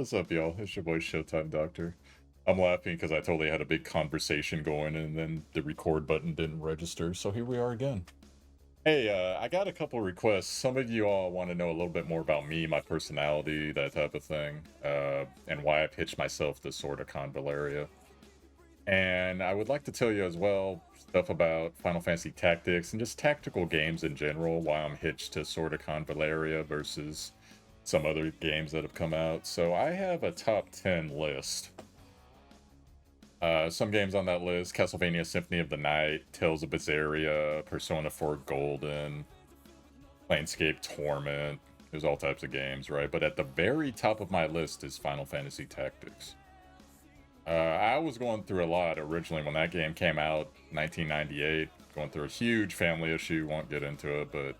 What's up, y'all? It's your boy Showtime Doctor. I'm laughing because I totally had a big conversation going and then the record button didn't register, so here we are again. Hey, I got a couple requests. Some of you all want to know a little bit more about me, my personality, that type of thing, and why I pitched myself this sort of Convaleria. And I would like to tell you as well stuff about Final Fantasy Tactics and just tactical games in general, why I'm hitched to sort of Convaleria versus some other games that have come out. So I have a top 10 list. Some games on that list: Castlevania Symphony of the Night, Tales of Berseria, Persona 4 Golden, Planescape Torment. There's all types of games, right? But at the very top of my list is Final Fantasy Tactics. I was going through a lot originally when that game came out, 1998, going through a huge family issue, won't get into it, but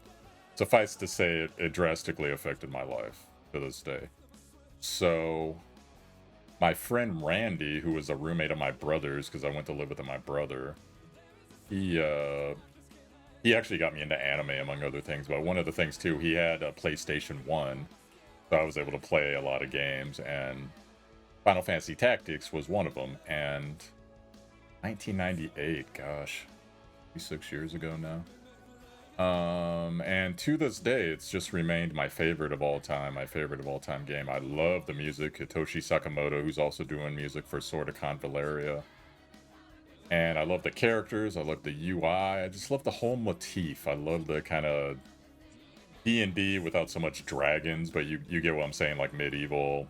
suffice to say, it drastically affected my life to this day. So, my friend Randy, who was a roommate of my brother's, because I went to live with my brother, he actually got me into anime, among other things, but one of the things, too, he had a PlayStation 1, so I was able to play a lot of games, and Final Fantasy Tactics was one of them, and 1998, gosh, 6 years ago now. And to this day, it's just remained my favorite of all time, game. I love the music. Hitoshi Sakamoto, who's also doing music for Sword of Convaleria. And I love the characters, I love the UI, I just love the whole motif. I love the kind of D&D without so much dragons, but you get what I'm saying, like medieval.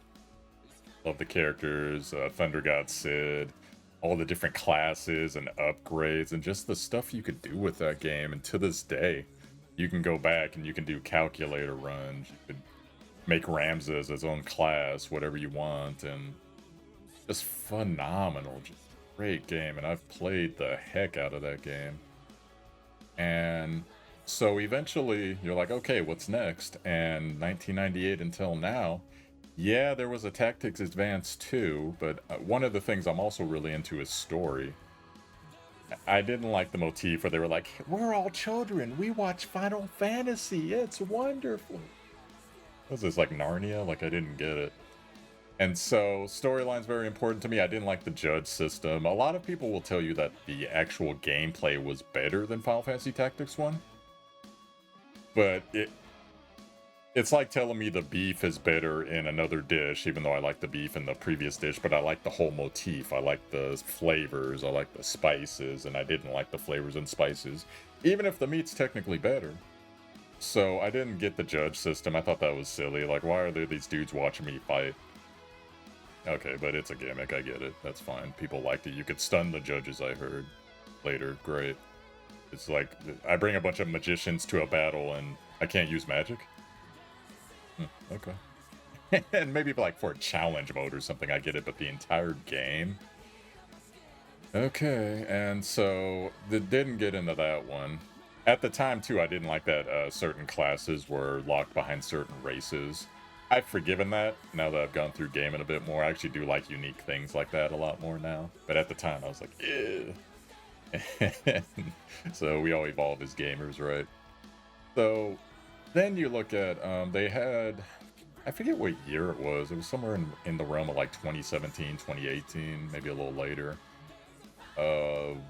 Love the characters, Thunder God Sid, all the different classes and upgrades, and just the stuff you could do with that game. And to this day, you can go back and you can do calculator runs. You could make Ramses his own class, whatever you want, and just phenomenal. Just great game, and I've played the heck out of that game. And so eventually, you're like, okay, what's next? And 1998 until now, yeah, there was a Tactics Advance too, but one of the things I'm also really into is story. I didn't like the motif where they were like, we're all children, we watch Final Fantasy, it's wonderful. Was this like Narnia? Like, I didn't get it. And so, storyline's very important to me. I didn't like the judge system. A lot of people will tell you that the actual gameplay was better than Final Fantasy Tactics 1. But it's like telling me the beef is better in another dish, even though I like the beef in the previous dish, but I like the whole motif. I like the flavors, I like the spices, and I didn't like the flavors and spices, even if the meat's technically better. So I didn't get the judge system. I thought that was silly. Like, why are there these dudes watching me fight? Okay, but it's a gimmick, I get it. That's fine. People liked it. You could stun the judges, I heard. Later, great. It's like, I bring a bunch of magicians to a battle and I can't use magic? Okay. And maybe like for a challenge mode or something, I get it, but the entire game? Okay, and so didn't get into that one. At the time, too, I didn't like that certain classes were locked behind certain races. I've forgiven that now that I've gone through gaming a bit more. I actually do like unique things like that a lot more now. But at the time, I was like, ew. So we all evolve as gamers, right? So then you look at, they had, I forget what year it was. It was somewhere in the realm of like 2017, 2018, maybe a little later.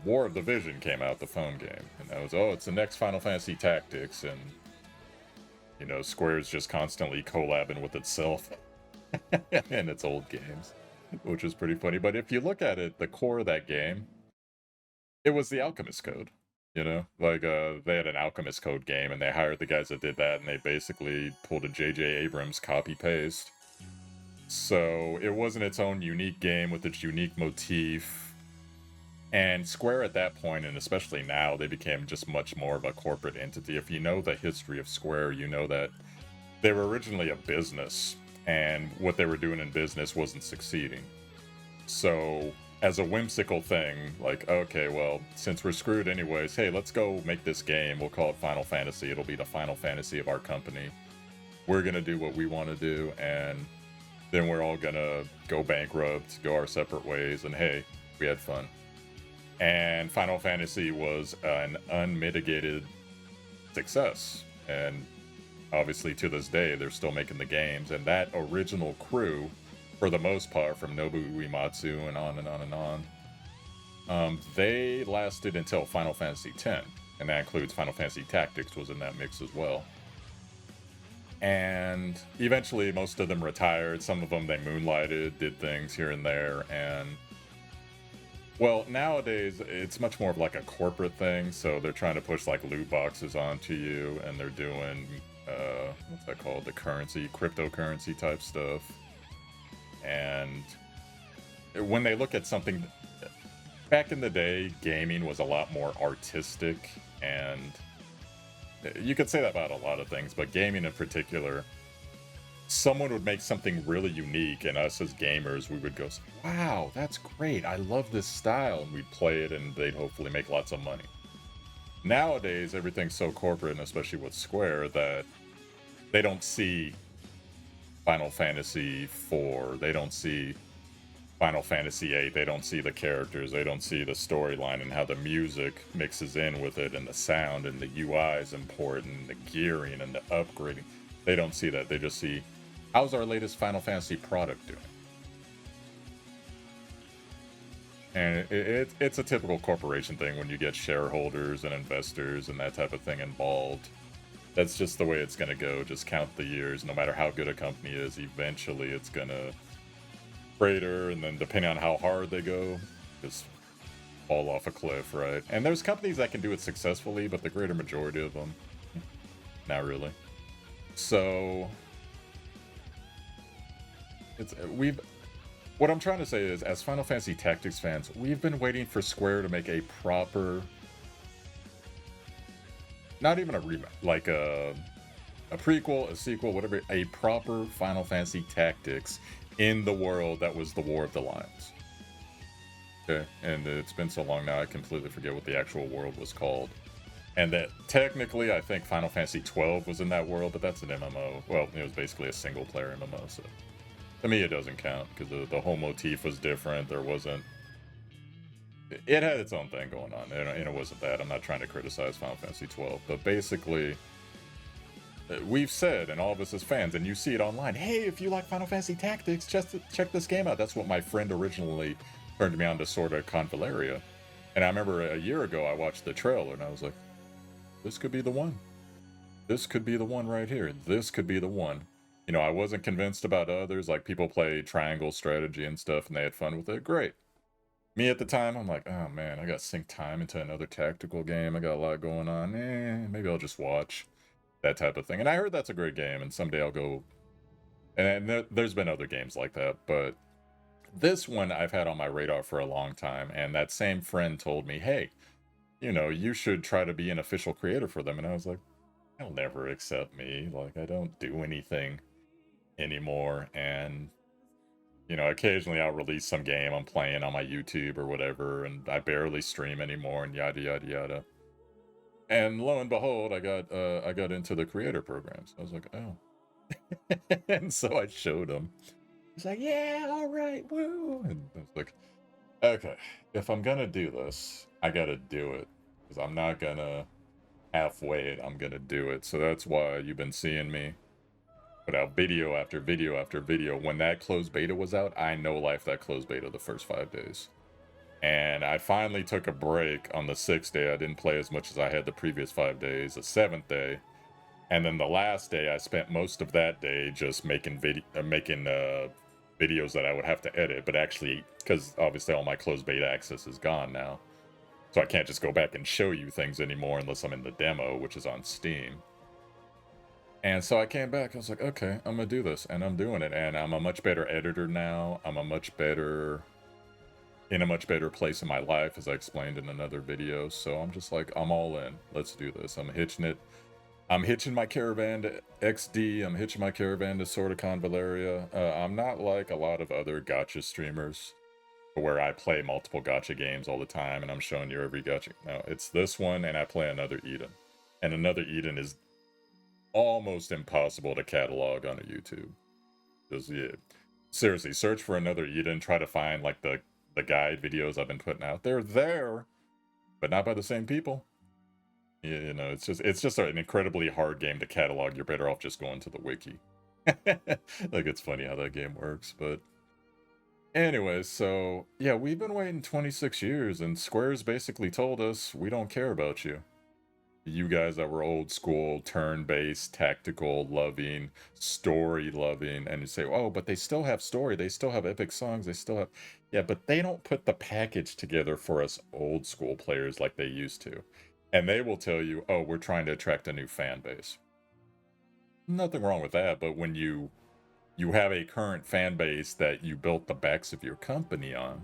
War of the Vision came out, the phone game. And that was, oh, it's the next Final Fantasy Tactics. And, you know, Square's just constantly collabing with itself and its old games, which is pretty funny. But if you look at it, the core of that game, it was the Alchemist Code. You know, like they had an Alchemist Code game, and they hired the guys that did that, and they basically pulled a J.J. Abrams copy paste. So it wasn't its own unique game with its unique motif. And Square at that point, and especially now, they became just much more of a corporate entity. If you know the history of Square, you know that they were originally a business, and what they were doing in business wasn't succeeding. So as a whimsical thing, like, okay, well, since we're screwed anyways, hey, let's go make this game. We'll call it Final Fantasy. It'll be the Final Fantasy of our company. We're going to do what we want to do, and then we're all going to go bankrupt, go our separate ways, and hey, we had fun. And Final Fantasy was an unmitigated success. And obviously, to this day, they're still making the games. And that original crew for the most part, from Nobuo Uematsu and on and on and on. They lasted until Final Fantasy X, and that includes Final Fantasy Tactics was in that mix as well. And eventually, most of them retired. Some of them they moonlighted, did things here and there, and well, nowadays it's much more of like a corporate thing. So they're trying to push like loot boxes onto you, and they're doing what's that called? The currency, cryptocurrency type stuff. And when they look at something, back in the day, gaming was a lot more artistic, and you could say that about a lot of things, but gaming in particular, someone would make something really unique, and us as gamers, we would go, wow, that's great, I love this style, and we'd play it, and they'd hopefully make lots of money. Nowadays, everything's so corporate, and especially with Square, that they don't see Final Fantasy IV, they don't see Final Fantasy VIII, they don't see the characters, they don't see the storyline and how the music mixes in with it, and the sound, and the UI is important, and the gearing, and the upgrading. They don't see that, they just see, how's our latest Final Fantasy product doing? And it's a typical corporation thing when you get shareholders and investors and that type of thing involved. That's just the way it's going to go. Just count the years. No matter how good a company is, eventually it's going to crater, and then depending on how hard they go, just fall off a cliff, right? And there's companies that can do it successfully, but the greater majority of them, not really. So what I'm trying to say is, as Final Fantasy Tactics fans, we've been waiting for Square to make a proper, not even a remake, like a prequel, a sequel, whatever, a proper Final Fantasy Tactics in the world that was the War of the Lions. Okay, and it's been so long now, I completely forget what the actual world was called. And that technically, I think Final Fantasy XII was in that world, but that's an MMO. Well, it was basically a single-player MMO, so to me it doesn't count, because the whole motif was different. There wasn't... It had its own thing going on, and it wasn't that. I'm not trying to criticize Final Fantasy XII, but basically, we've said, and all of us as fans, and you see it online, hey, if you like Final Fantasy Tactics, just check this game out. That's what my friend originally turned me on to Sword of Convaleria. And I remember a year ago, I watched the trailer, and I was like, this could be the one. This could be the one right here. This could be the one. You know, I wasn't convinced about others, like people play triangle strategy and stuff, and they had fun with it. Great. Me at the time, I'm like, oh man, I got sink time into another tactical game. I got a lot going on. Maybe I'll just watch. That type of thing. And I heard that's a great game, and someday I'll go. And there's been other games like that, but this one I've had on my radar for a long time, and that same friend told me, hey, you know, you should try to be an official creator for them. And I was like, they'll never accept me. Like, I don't do anything anymore. And, you know, occasionally I'll release some game I'm playing on my YouTube or whatever, and I barely stream anymore, and yada, yada, yada. And lo and behold, I got into the creator programs. I was like, oh. And so I showed him. He's like, yeah, all right, woo. And I was like, okay, if I'm gonna do this, I gotta do it. Because I'm not gonna halfway it, I'm gonna do it. So that's why you've been seeing me put out video after video after video. When that closed beta was out, I no-life that closed beta the first 5 days. And I finally took a break on the 6th day. I didn't play as much as I had the previous 5 days. The 7th day, and then the last day, I spent most of that day just making videos that I would have to edit. But actually, because obviously all my closed beta access is gone now, so I can't just go back and show you things anymore unless I'm in the demo, which is on Steam. And so I came back. I was like, okay, I'm gonna do this, and I'm doing it. And I'm a much better editor now. I'm in a much better place in my life, as I explained in another video. So I'm just like, I'm all in. Let's do this. I'm hitching it. I'm hitching my caravan to XD. I'm hitching my caravan to Sword of Convaleria. I'm not like a lot of other gacha streamers where I play multiple gacha games all the time and I'm showing you every gacha. No, it's this one, and I play another Eden. And another Eden is almost impossible to catalog on a YouTube. Just, yeah. Seriously, search for another Eden. Try to find like the guide videos I've been putting out. They're there, but not by the same people. You know, it's just an incredibly hard game to catalog. You're better off just going to the wiki. Like, it's funny how that game works, but Anyways, so yeah, we've been waiting 26 years, and Square's basically told us we don't care about you. You guys that were old school, turn-based, tactical, loving, story loving, and you say, oh, but they still have story, they still have epic songs, they still have, yeah, but they don't put the package together for us old school players like they used to. And they will tell you, oh, we're trying to attract a new fan base. Nothing wrong with that, but when you have a current fan base that you built the backs of your company on,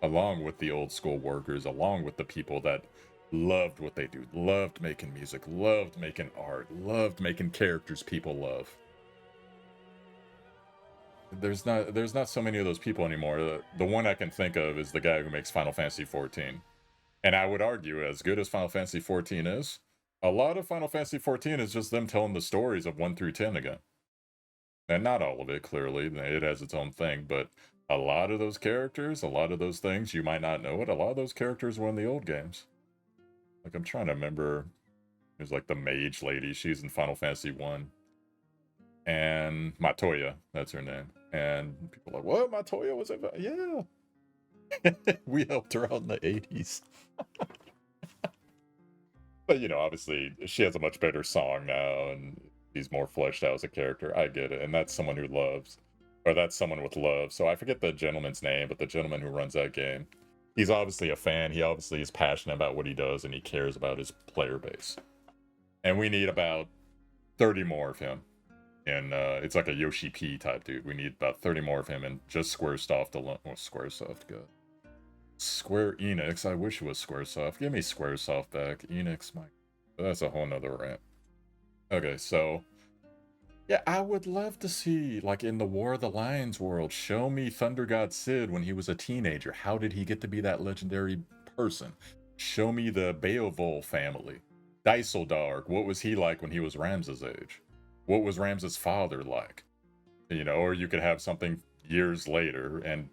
along with the old school workers, along with the people that loved what they do, loved making music, loved making art, loved making characters people love. There's not so many of those people anymore. The one I can think of is the guy who makes Final Fantasy 14. And I would argue, as good as Final Fantasy 14 is, a lot of Final Fantasy 14 is just them telling the stories of 1 through 10 again. And not all of it, clearly. It has its own thing, but a lot of those characters, a lot of those things, you might not know it, a lot of those characters were in the old games. Like, I'm trying to remember, there's like the mage lady, she's in Final Fantasy 1. And Matoya, that's her name. And people are like, what? Matoya was it? Yeah. We helped her out in the 80s. But, obviously, she has a much better song now, and he's more fleshed out as a character. I get it. And that's someone who loves, or that's someone with love. So I forget the gentleman's name, but the gentleman who runs that game, he's obviously a fan. He obviously is passionate about what he does, and he cares about his player base. And we need about 30 more of him. And it's like a Yoshi P type dude. We need about 30 more of him, and just Squaresoft alone. Oh, Squaresoft, good. Square Enix. I wish it was Squaresoft. Give me Squaresoft back. Enix, my. That's a whole nother rant. Okay, so yeah, I would love to see, like in the War of the Lions world, show me Thunder God Sid when he was a teenager. How did he get to be that legendary person? Show me the Beowulf family. Dyseldark, what was he like when he was Ramses' age? What was Ramses' father like? Or you could have something years later, and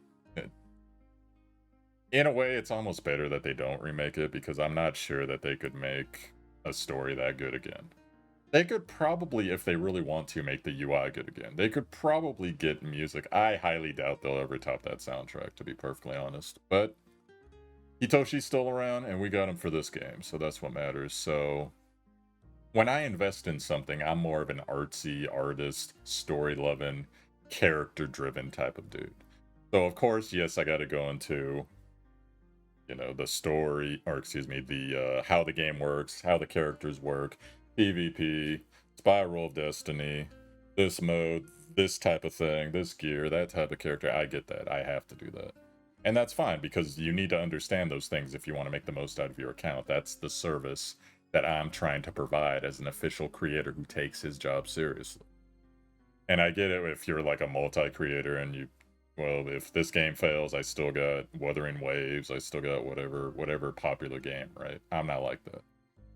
in a way, it's almost better that they don't remake it, because I'm not sure that they could make a story that good again. They could probably, if they really want to, make the UI good again. They could probably get music. I highly doubt they'll ever top that soundtrack, to be perfectly honest. But Hitoshi's still around, and we got him for this game, so that's what matters. So when I invest in something, I'm more of an artsy, artist, story-loving, character-driven type of dude. So of course, yes, I got to go into the story, or excuse me, the how the game works, how the characters work, PvP, Spiral of Destiny, this mode, this type of thing, this gear, that type of character. I get that. I have to do that. And that's fine, because you need to understand those things if you want to make the most out of your account. That's the service that I'm trying to provide as an official creator who takes his job seriously. And I get it if you're like a multi-creator and well, if this game fails, I still got Wuthering Waves, I still got whatever popular game, right? I'm not like that.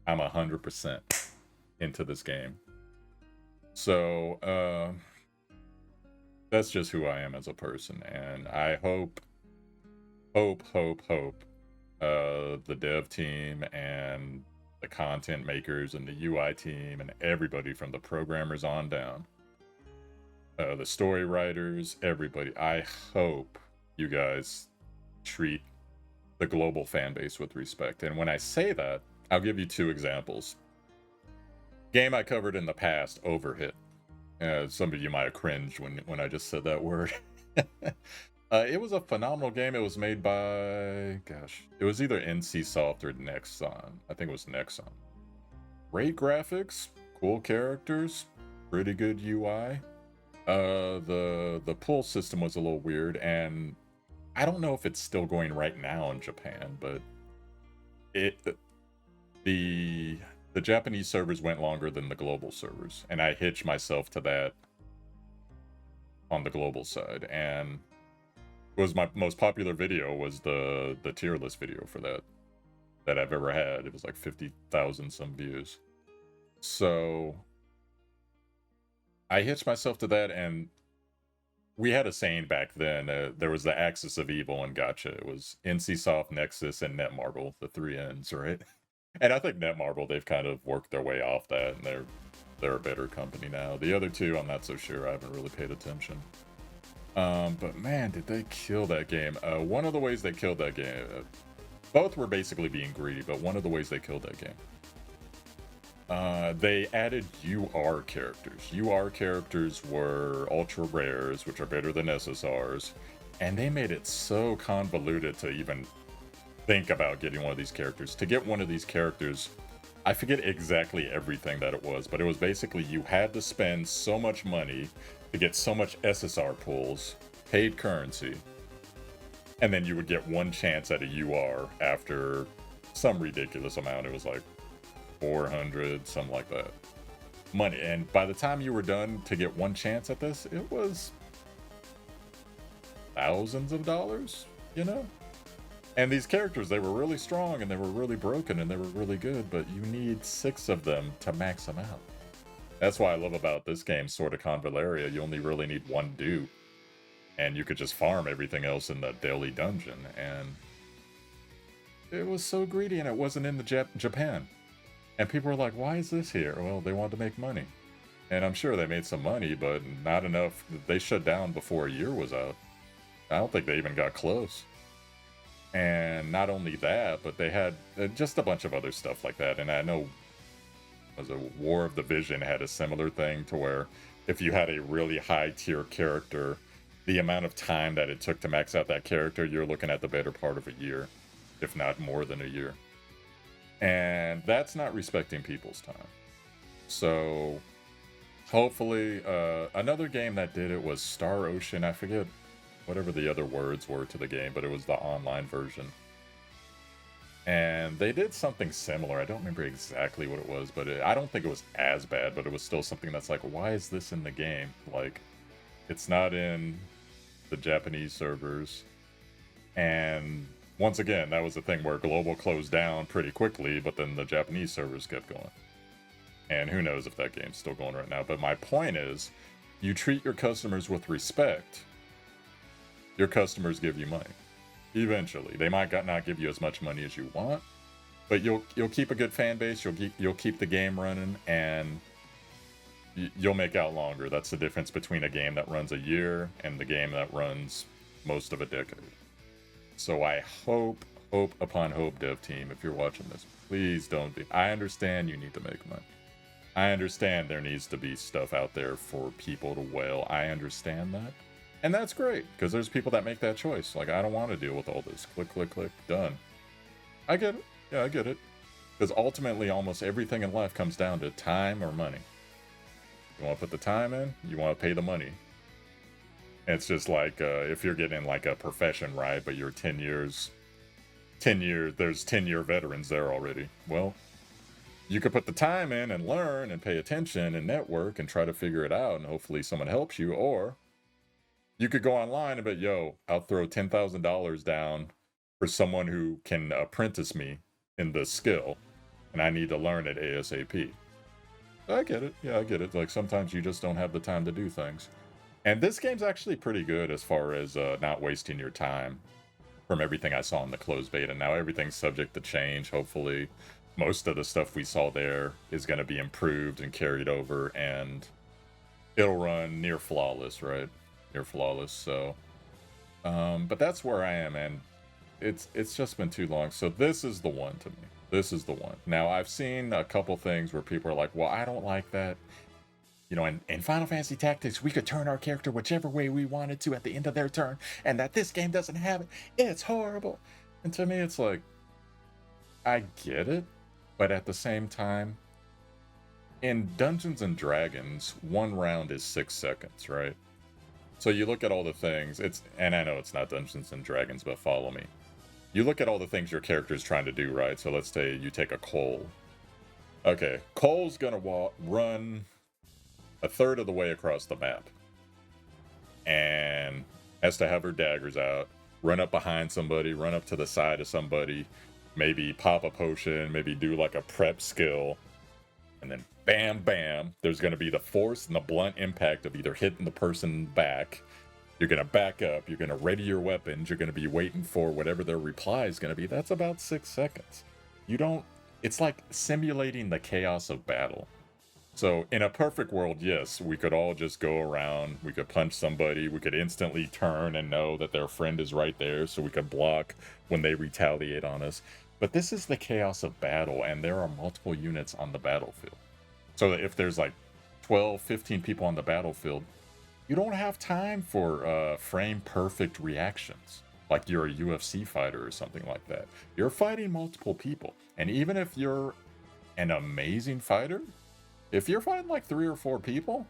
I'm 100% into this game. So, that's just who I am as a person, and I hope, the dev team and the content makers and the UI team and everybody from the programmers on down, the story writers, everybody, I hope you guys treat the global fan base with respect. And when I say that, I'll give you 2 examples. Game I covered in the past, Overhit. Some of you might have cringed when I just said that word. It was a phenomenal game. It was made by, it was either NCSoft or Nexon. I think it was Nexon. Great graphics, cool characters, pretty good UI. The pull system was a little weird, and I don't know if it's still going right now in Japan, but the Japanese servers went longer than the global servers, and I hitched myself to that on the global side, and it was my most popular video was the tier list video for that I've ever had. It was like 50,000 some views. So I hitched myself to that, and we had a saying back then. There was the axis of evil in Gacha. It was NCSoft, Nexus, and Netmarble, the 3 N's, right? And I think Netmarble, they've kind of worked their way off that, and they're a better company now. The other 2, I'm not so sure. I haven't really paid attention. But man, did they kill that game. One of the ways they killed that game, both were basically being greedy, but one of the ways they killed that game, they added UR characters. UR characters were ultra rares, which are better than SSRs, and they made it so convoluted to even think about getting one of these characters. To get one of these characters, I forget exactly everything that it was, but it was basically you had to spend so much money to get so much SSR pulls, paid currency, and then you would get one chance at a UR after some ridiculous amount. It was like 400, something like that. Money. And by the time you were done to get one chance at this, it was thousands of dollars, you know? And these characters, they were really strong and they were really broken and they were really good, but you need 6 of them to max them out. That's why I love about this game, Sword of Convaleria. You only really need one dupe, and you could just farm everything else in the daily dungeon. And it was so greedy, and it wasn't in the Japan. And people were like, why is this here? Well, they wanted to make money. And I'm sure they made some money, but not enough. They shut down before a year was out. I don't think they even got close. And not only that, but they had just a bunch of other stuff like that. And I know was a War of the Vision had a similar thing to where if you had a really high tier character, the amount of time that it took to max out that character, you're looking at the better part of a year, if not more than a year. And that's not respecting people's time. So hopefully, another game that did it was Star Ocean. I forget whatever the other words were to the game, but it was the online version. And they did something similar. I don't remember exactly what it was, but I don't think it was as bad, but it was still something that's like, why is this in the game? Like, it's not in the Japanese servers. And once again, that was the thing where global closed down pretty quickly, but then the Japanese servers kept going. And who knows if that game's still going right now. But my point is, you treat your customers with respect, your customers give you money. Eventually, they might not give you as much money as you want, but you'll keep a good fan base. You'll keep the game running, and you'll make out longer. That's the difference between a game that runs a year and the game that runs most of a decade. So I hope upon hope, dev team, if you're watching this, please don't be. I understand you need to make money. I understand there needs to be stuff out there for people to whale. I understand that. And that's great, because there's people that make that choice. Like, I don't want to deal with all this. Click, click, click, done. I get it. Yeah, I get it. Because ultimately, almost everything in life comes down to time or money. You want to put the time in, you want to pay the money. It's just like if you're getting like a profession, right, but you're 10 years, there's 10-year veterans there already. Well, you could put the time in and learn and pay attention and network and try to figure it out, and hopefully someone helps you, or you could go online and be, yo, I'll throw $10,000 down for someone who can apprentice me in this skill, and I need to learn it ASAP. I get it. Yeah, I get it. Like, sometimes you just don't have the time to do things. And this game's actually pretty good as far as not wasting your time from everything I saw in the closed beta. Now everything's subject to change, hopefully. Most of the stuff we saw there is going to be improved and carried over, and it'll run near flawless, right? Near flawless, so... but that's where I am, and it's just been too long. So this is the one to me. This is the one. Now, I've seen a couple things where people are like, well, I don't like that. You know, in Final Fantasy Tactics, we could turn our character whichever way we wanted to at the end of their turn, and that this game doesn't have it. It's horrible. And to me, it's like, I get it, but at the same time, in Dungeons and Dragons, one round is 6 seconds, right? So you look at all the things, and I know it's not Dungeons and Dragons, but follow me. You look at all the things your character is trying to do, right? So let's say you take a Cole. Okay, Cole's gonna run a third of the way across the map, and has to have her daggers out, run up behind somebody, run up to the side of somebody, maybe pop a potion, maybe do like a prep skill, and then bam, bam, there's going to be the force and the blunt impact of either hitting the person back. You're going to back up, you're going to ready your weapons, you're going to be waiting for whatever their reply is going to be. That's about 6 seconds. It's like simulating the chaos of battle. So in a perfect world, yes, we could all just go around, we could punch somebody, we could instantly turn and know that their friend is right there, so we could block when they retaliate on us. But this is the chaos of battle, and there are multiple units on the battlefield. So if there's like 12, 15 people on the battlefield, you don't have time for frame perfect reactions like you're a UFC fighter or something like that. You're fighting multiple people. And even if you're an amazing fighter, if you're fighting like 3 or 4 people,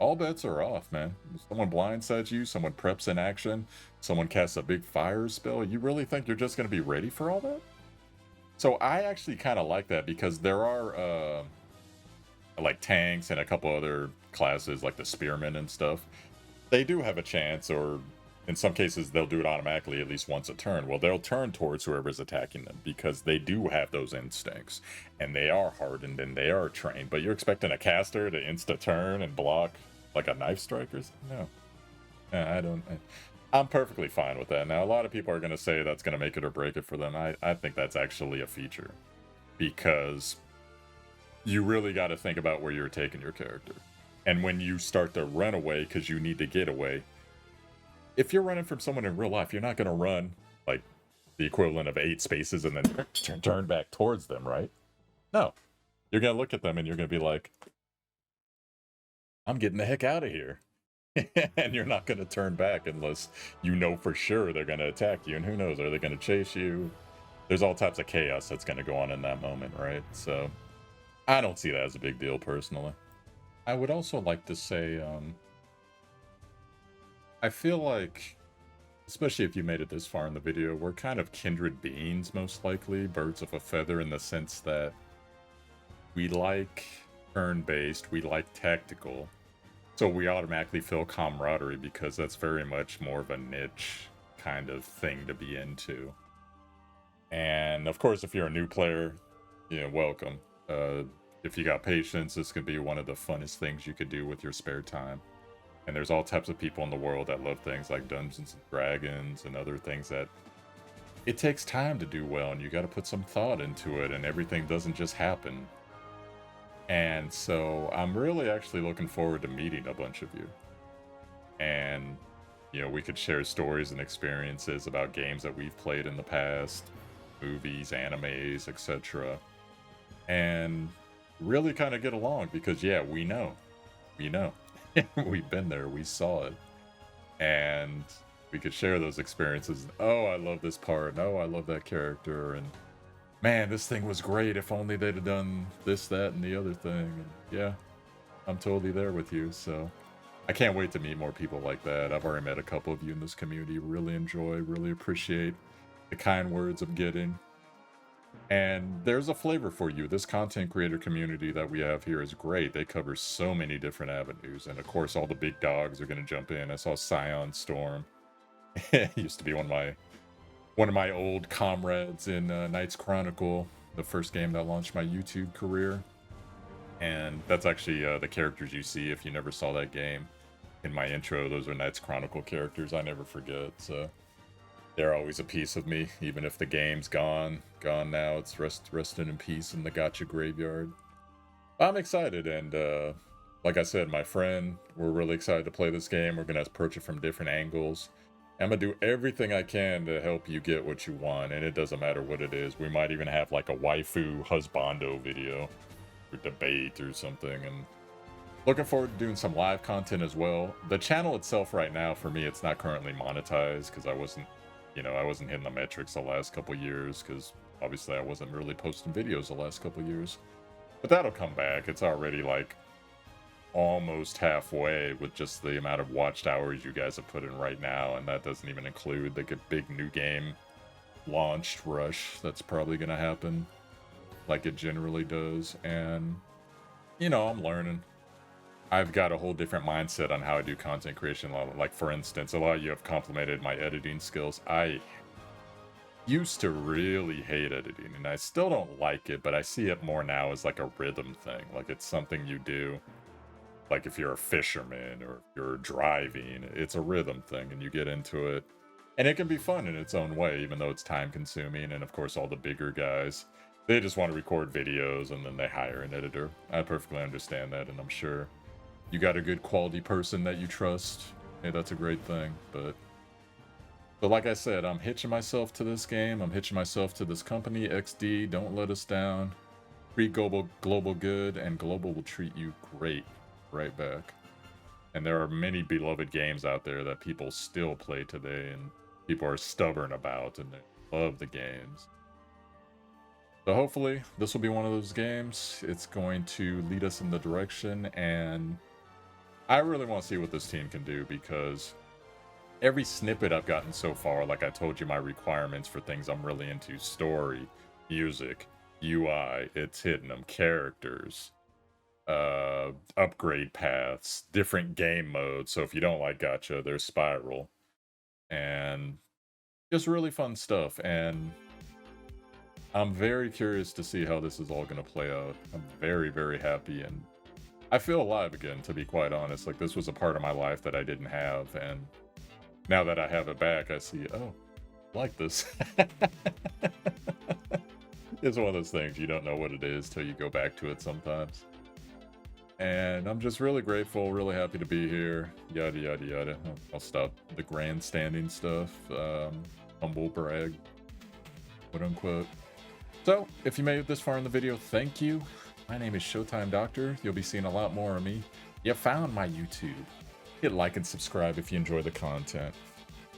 all bets are off, man. Someone blindsides you, someone preps in action, someone casts a big fire spell. You really think you're just going to be ready for all that? So I actually kind of like that because there are like tanks and a couple other classes like the spearmen and stuff. They do have a chance, or in some cases they'll do it automatically at least once a turn. Well, they'll turn towards whoever's attacking them because they do have those instincts and they are hardened and they are trained. But you're expecting a caster to insta turn and block like a knife striker? No. I don't. I'm perfectly fine with that. Now, a lot of people are going to say that's going to make it or break it for them. I think that's actually a feature because you really got to think about where you're taking your character. And when you start to run away because you need to get away, if you're running from someone in real life, you're not going to run like the equivalent of 8 spaces and then turn back towards them, right? No. You're going to look at them and you're going to be like, I'm getting the heck out of here. And you're not going to turn back unless you know for sure they're going to attack you. And who knows, are they going to chase you? There's all types of chaos that's going to go on in that moment, right? So I don't see that as a big deal personally. I would also like to say, I feel like, especially if you made it this far in the video, we're kind of kindred beings, most likely, birds of a feather, in the sense that we like turn-based, we like tactical, so we automatically feel camaraderie because that's very much more of a niche kind of thing to be into. And of course, if you're a new player, welcome. If you got patience, this could be one of the funnest things you could do with your spare time. And there's all types of people in the world that love things like Dungeons and Dragons and other things that it takes time to do well, and you got to put some thought into it, and everything doesn't just happen. And so I'm really actually looking forward to meeting a bunch of you. And, we could share stories and experiences about games that we've played in the past, movies, animes, etc. And really kind of get along because, yeah, we know. We've been there, we saw it. And we could share those experiences. Oh, I love this part. Oh, I love that character. And man, this thing was great. If only they'd have done this, that, and the other thing. And yeah, I'm totally there with you. So I can't wait to meet more people like that. I've already met a couple of you in this community. Really enjoy, really appreciate the kind words I'm getting. And there's a flavor for you. This content creator community that we have here is great. They cover so many different avenues. And of course, all the big dogs are going to jump in. I saw Scion Storm. He used to be one of my old comrades in Knights Chronicle, the first game that launched my YouTube career. And that's actually the characters you see if you never saw that game. In my intro, those are Knights Chronicle characters I never forget. So they're always a piece of me, even if the game's gone now. It's resting in peace in the Gacha graveyard. I'm excited, and like I said, my friend, we're really excited to play this game. We're gonna approach it from different angles. I'm gonna do everything I can to help you get what you want, and it doesn't matter what it is. We might even have like a waifu husbando video or debate or something, and looking forward to doing some live content as well. The channel itself right now, for me, it's not currently monetized because I wasn't hitting the metrics the last couple years because obviously I wasn't really posting videos the last couple years. But that'll come back. It's already like almost halfway with just the amount of watched hours you guys have put in right now, and that doesn't even include the big new game launched rush that's probably going to happen like it generally does. And I'm learning. I've got a whole different mindset on how I do content creation. Like, for instance, a lot of you have complimented my editing skills. I used to really hate editing, and I still don't like it, but I see it more now as like a rhythm thing. Like, it's something you do. Like, if you're a fisherman or you're driving, it's a rhythm thing, and you get into it. And it can be fun in its own way, even though it's time-consuming. And, of course, all the bigger guys, They just want to record videos and then they hire an editor. I perfectly understand that, and I'm sure you got a good quality person that you trust. Hey, that's a great thing. But like I said, I'm hitching myself to this game. I'm hitching myself to this company, XD. Don't let us down. Treat global good, and global will treat you great right back. And there are many beloved games out there that people still play today, and people are stubborn about, and they love the games. So hopefully this will be one of those games. It's going to lead us in the direction, and I really want to see what this team can do, because every snippet I've gotten so far, like I told you, my requirements for things I'm really into: story, music, UI, it's hitting them, characters, upgrade paths, different game modes. So if you don't like gacha, there's spiral, and just really fun stuff. And I'm very curious to see how this is all going to play out. I'm very, very happy, and I feel alive again, to be quite honest. Like, this was a part of my life that I didn't have, and now that I have it back, I see, oh, I like this. It's one of those things, you don't know what it is till you go back to it sometimes. And I'm just really grateful, really happy to be here, yada yada yada. I'll stop the grandstanding stuff, humble brag, quote unquote. So, if you made it this far in the video, thank you. My name is Showtime Doctor. You'll be seeing a lot more of me. You found my YouTube. Hit like and subscribe if you enjoy the content.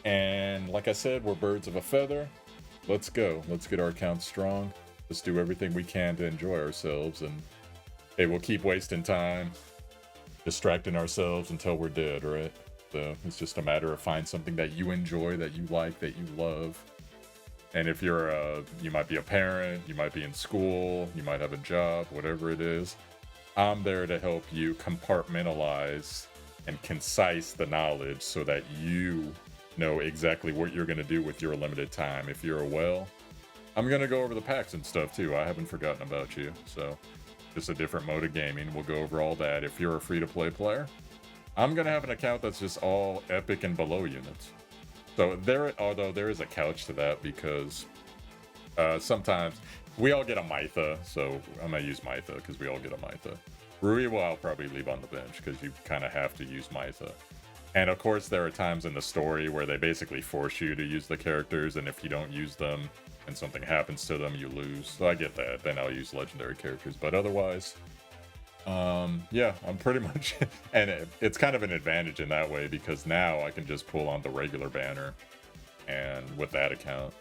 And like I said, we're birds of a feather. Let's go. Let's get our account strong. Let's do everything we can to enjoy ourselves. And hey, we'll keep wasting time distracting ourselves until we're dead, right? So it's just a matter of find something that you enjoy, that you like, that you love. And if you're you might be a parent, you might be in school, you might have a job, whatever it is, I'm there to help you compartmentalize and concise the knowledge so that you know exactly what you're going to do with your limited time. If you're a whale, I'm going to go over the packs and stuff too. I haven't forgotten about you. So just a different mode of gaming. We'll go over all that. If you're a free-to-play player, I'm going to have an account that's just all epic and below units. So although there is a couch to that, because sometimes we all get a Mytha, so I'm gonna use Mytha because we all get a Mytha. Rui, well, I'll probably leave on the bench because you kind of have to use Mytha. And of course, there are times in the story where they basically force you to use the characters, and if you don't use them and something happens to them, you lose. So I get that. Then I'll use legendary characters, but otherwise, yeah, I'm pretty much, and it's kind of an advantage in that way, because now I can just pull on the regular banner and with that account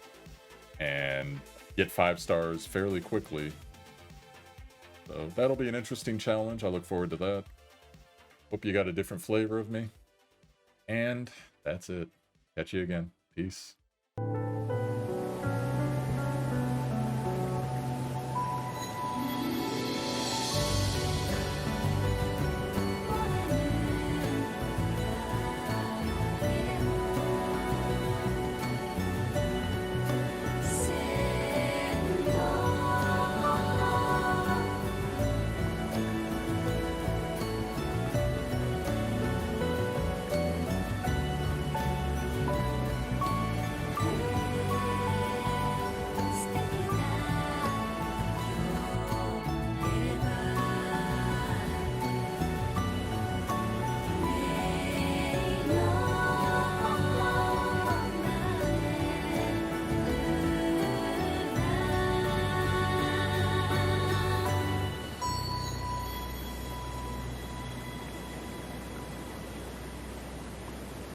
and get 5 stars fairly quickly. So that'll be an interesting challenge. I look forward to that. Hope you got a different flavor of me. And that's it. Catch you again. Peace.